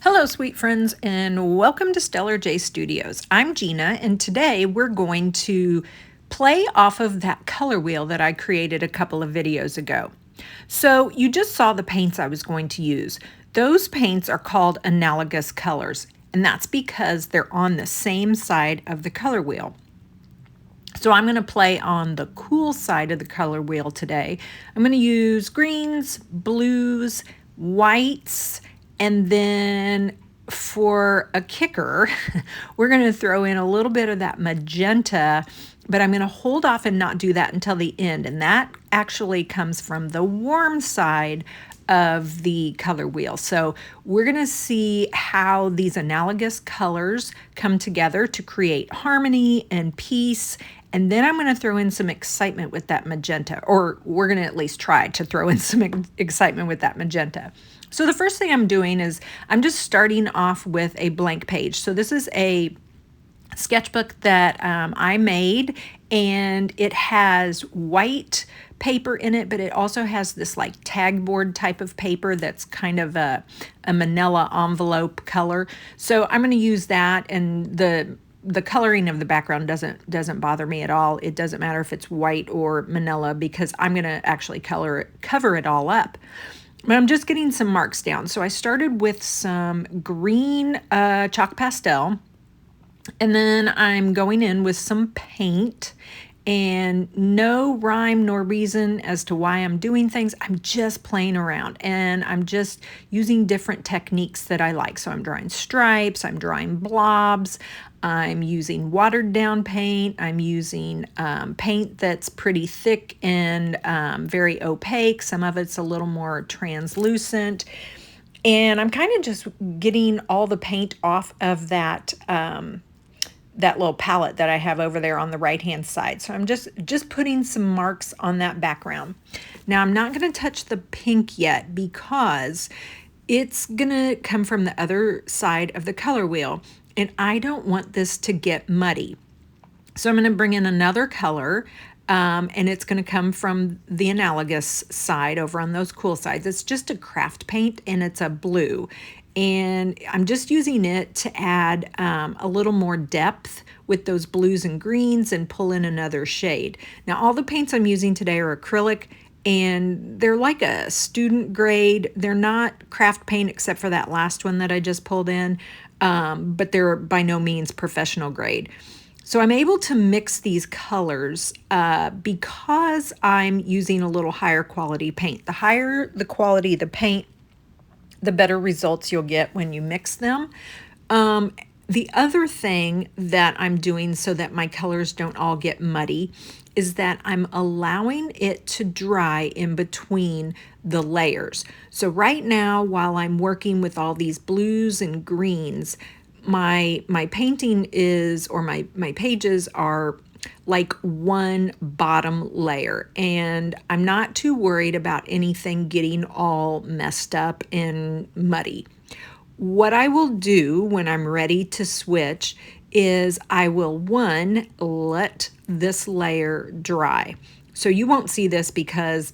Hello, sweet friends, and welcome to Stellar J Studios. I'm Gina, and today we're going to play off of that color wheel that I created a couple of videos ago. So you just saw the paints I was going to use. Those paints are called analogous colors, and that's because they're on the same side of the color wheel. So I'm going to play on the cool side of the color wheel today. I'm going to use greens, blues, whites, and then for a kicker, we're going to throw in a little bit of that magenta, but I'm going to hold off and not do that until the end. And that actually comes from the warm side of the color wheel. So we're going to see how these analogous colors come together to create harmony and peace. And then I'm going to throw in some excitement with that magenta, or we're going to at least try to throw in some excitement with that magenta. So the first thing I'm doing is I'm just starting off with a blank page. So this is a sketchbook that I made, and it has white paper in it, but it also has this like tag board type of paper that's kind of a manila envelope color. So I'm going to use that, and the coloring of the background doesn't bother me at all. It doesn't matter if it's white or manila because I'm going to actually cover it all up. But I'm just getting some marks down. So I started with some green chalk pastel, and then I'm going in with some paint, and no rhyme nor reason as to why I'm doing things. I'm just playing around, and I'm just using different techniques that I like. So I'm drawing stripes, I'm drawing blobs, I'm using watered down paint, I'm using paint that's pretty thick and very opaque. Some of it's a little more translucent. And I'm kind of just getting all the paint off of that that little palette that I have over there on the right hand side. So I'm just putting some marks on that background. Now I'm not going to touch the pink yet because it's going to come from the other side of the color wheel, and I don't want this to get muddy. So I'm going to bring in another color, and it's going to come from the analogous side over on those cool sides. It's just a craft paint, and it's a blue. And I'm just using it to add a little more depth with those blues and greens and pull in another shade. Now, all the paints I'm using today are acrylic, and they're like a student grade. They're not craft paint except for that last one that I just pulled in, but they're by no means professional grade. So I'm able to mix these colors because I'm using a little higher quality paint. The higher the quality of the paint, the better results you'll get when you mix them. The other thing that I'm doing so that my colors don't all get muddy is that I'm allowing it to dry in between the layers. So right now, while I'm working with all these blues and greens, my painting is, or my pages are like one bottom layer, and I'm not too worried about anything getting all messed up and muddy. What I will do when I'm ready to switch is I will, one, let this layer dry. So you won't see this because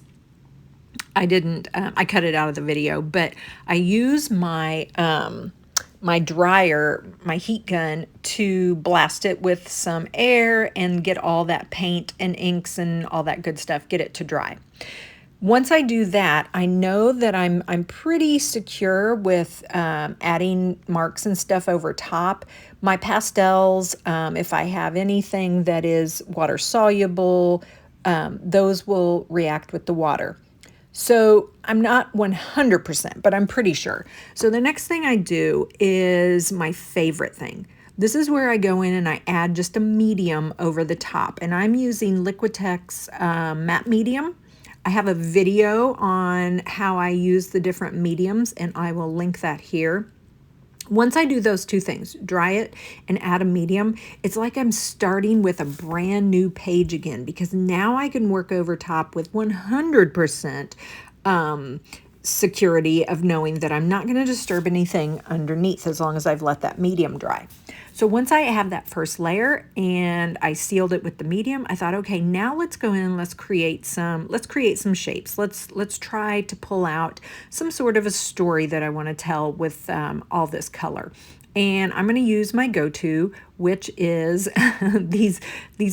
I didn't, I cut it out of the video, but I use my my dryer, my heat gun, to blast it with some air and get all that paint and inks and all that good stuff, get it to dry. Once I do that, I know that I'm pretty secure with adding marks and stuff over top. My pastels, if I have anything that is water soluble, those will react with the water. So I'm not 100%, but I'm pretty sure. So the next thing I do is my favorite thing. This is where I go in and I add just a medium over the top, and I'm using Liquitex matte medium. I have a video on how I use the different mediums, and I will link that here. Once I do those two things, dry it and add a medium, it's like I'm starting with a brand new page again, because now I can work over top with 100% security of knowing that I'm not going to disturb anything underneath as long as I've let that medium dry. So once I have that first layer and I sealed it with the medium, I thought, okay, now let's go in and let's create some shapes. Let's try to pull out some sort of a story that I want to tell with all this color. And I'm going to use my go-to, which is these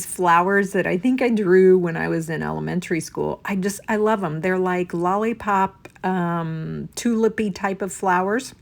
flowers that I think I drew when I was in elementary school. I love them. They're like lollipop, tulipy type of flowers.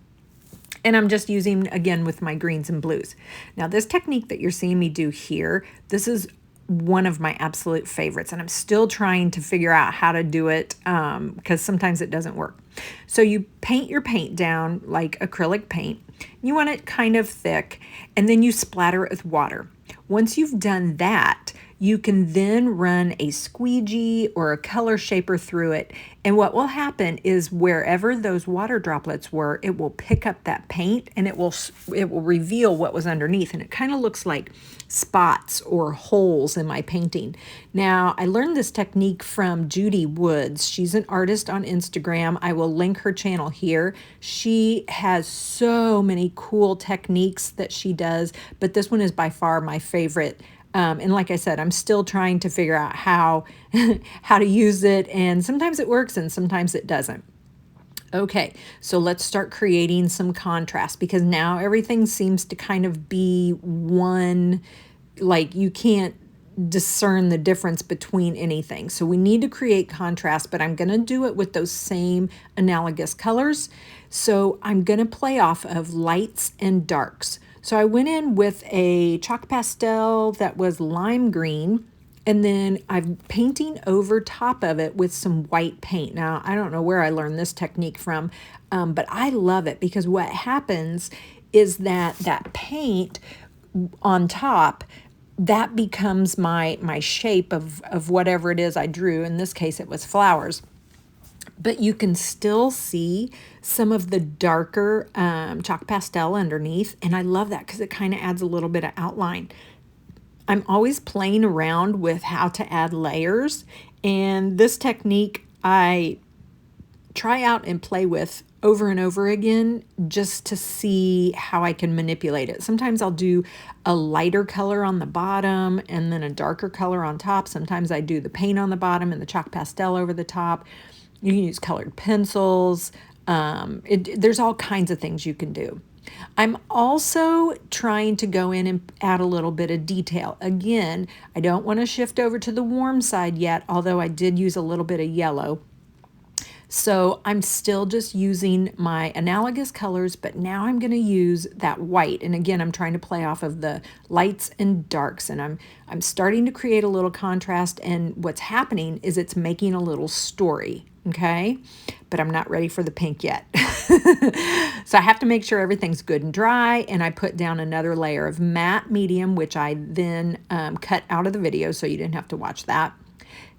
And I'm just using, again, with my greens and blues. Now, this technique that you're seeing me do here, this is one of my absolute favorites, and I'm still trying to figure out how to do it because sometimes it doesn't work. So you paint your paint down like acrylic paint. You want it kind of thick, and then you splatter it with water. Once you've done that, you can then run a squeegee or a color shaper through it. And what will happen is wherever those water droplets were, it will pick up that paint and it will reveal what was underneath. And it kind of looks like spots or holes in my painting. Now, I learned this technique from Judy Woods. She's an artist on Instagram. I will link her channel here. She has so many cool techniques that she does, but this one is by far my favorite. And like I said, I'm still trying to figure out how to use it, and sometimes it works and sometimes it doesn't. Okay, so let's start creating some contrast because now everything seems to kind of be one, like you can't discern the difference between anything. So we need to create contrast, but I'm going to do it with those same analogous colors. So I'm going to play off of lights and darks. So I went in with a chalk pastel that was lime green, and then I'm painting over top of it with some white paint. Now, I don't know where I learned this technique from, but I love it because what happens is that paint on top, that becomes my shape of whatever it is I drew. In this case, it was flowers. But you can still see some of the darker chalk pastel underneath, and I love that because it kind of adds a little bit of outline. I'm always playing around with how to add layers, and this technique I try out and play with over and over again just to see how I can manipulate it. Sometimes I'll do a lighter color on the bottom and then a darker color on top. Sometimes I do the paint on the bottom and the chalk pastel over the top. You can use colored pencils. There's all kinds of things you can do. I'm also trying to go in and add a little bit of detail. Again, I don't want to shift over to the warm side yet, although I did use a little bit of yellow. So I'm still just using my analogous colors, but now I'm going to use that white. And again, I'm trying to play off of the lights and darks, and I'm starting to create a little contrast, and what's happening is it's making a little story, okay? But I'm not ready for the pink yet. So I have to make sure everything's good and dry, and I put down another layer of matte medium, which I then cut out of the video so you didn't have to watch that.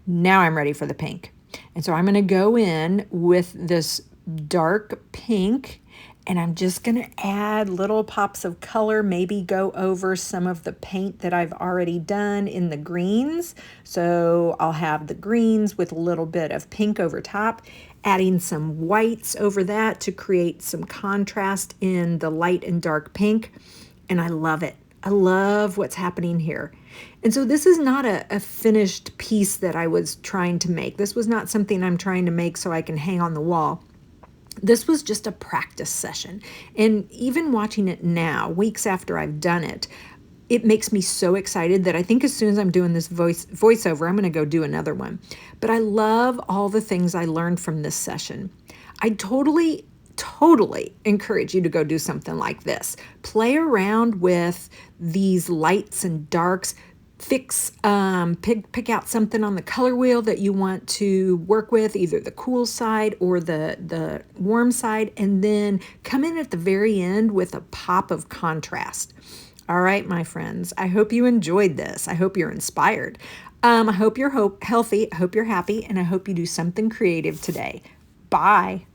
Now I'm ready for the pink. And so I'm going to go in with this dark pink, and I'm just going to add little pops of color, maybe go over some of the paint that I've already done in the greens. So I'll have the greens with a little bit of pink over top, adding some whites over that to create some contrast in the light and dark pink. And I love it. I love what's happening here. And so this is not a finished piece that I was trying to make. This was not something I'm trying to make so I can hang on the wall. This was just a practice session. And even watching it now, weeks after I've done it, it makes me so excited that I think as soon as I'm doing this voiceover, I'm going to go do another one. But I love all the things I learned from this session. I totally encourage you to go do something like this. Play around with these lights and darks. Pick out something on the color wheel that you want to work with, either the cool side or the warm side, and then come in at the very end with a pop of contrast. All right, my friends, I hope you enjoyed this. I hope you're inspired. I hope you're healthy, I hope you're happy, and I hope you do something creative today. Bye.